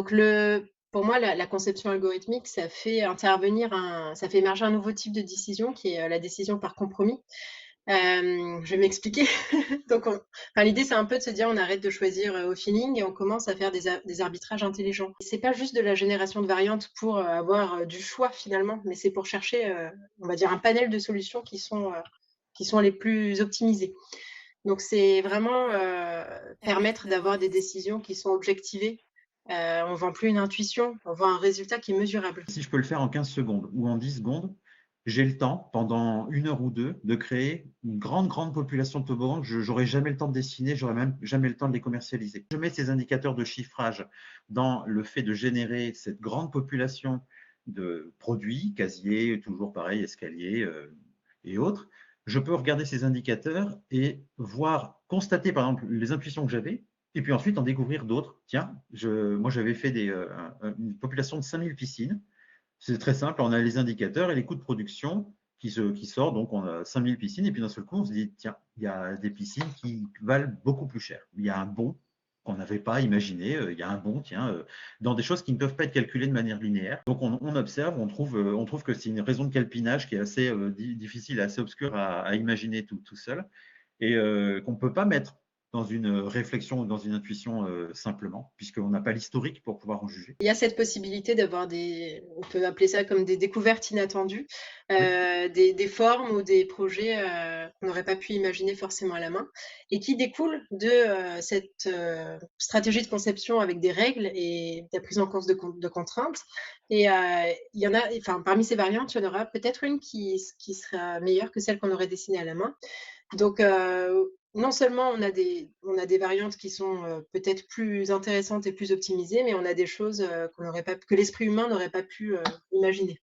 Donc pour moi, la conception algorithmique, ça fait émerger un nouveau type de décision qui est, la décision par compromis. Je vais m'expliquer. Donc l'idée, c'est un peu de se dire: «On arrête de choisir, au feeling et on commence à faire des arbitrages intelligents». C'est pas juste de la génération de variantes pour, avoir, du choix finalement, mais c'est pour chercher, on va dire un panel de solutions qui sont les plus optimisées. Donc c'est vraiment, permettre d'avoir des décisions qui sont objectivées. On vend plus une intuition, on vend un résultat qui est mesurable. Si je peux le faire en 15 secondes ou en 10 secondes, j'ai le temps, pendant 1 heure ou 2, de créer une grande, grande population de toboggans que je n'aurai jamais le temps de dessiner, j'aurai même jamais le temps de les commercialiser. Je mets ces indicateurs de chiffrage dans le fait de générer cette grande population de produits, casiers, toujours pareil, escaliers et autres. Je peux regarder ces indicateurs et voir, constater par exemple les intuitions que j'avais, et puis ensuite en découvrir d'autres. Tiens, moi j'avais fait une population de 5000 piscines. C'est très simple, on a les indicateurs et les coûts de production qui sortent, donc on a 5000 piscines, et puis d'un seul coup on se dit, tiens, il y a des piscines qui valent beaucoup plus cher. Il y a un bon qu'on n'avait pas imaginé, il y a un bon, tiens, dans des choses qui ne peuvent pas être calculées de manière linéaire. Donc on observe, on trouve que c'est une raison de calpinage qui est assez difficile, assez obscure à imaginer tout seul, et qu'on ne peut pas mettre dans une réflexion ou dans une intuition simplement, puisqu'on n'a pas l'historique pour pouvoir en juger. Il y a cette possibilité d'avoir on peut appeler ça comme des découvertes inattendues, Oui. des formes ou des projets, qu'on n'aurait pas pu imaginer forcément à la main et qui découlent de, cette, stratégie de conception avec des règles et de la prise en compte de contraintes et il y en a enfin, parmi ces variantes, il y en aura peut-être une qui sera meilleure que celle qu'on aurait dessinée à la main. Donc, non seulement on a des variantes qui sont, peut-être plus intéressantes et plus optimisées, mais on a des choses, que l'esprit humain n'aurait pas pu, imaginer.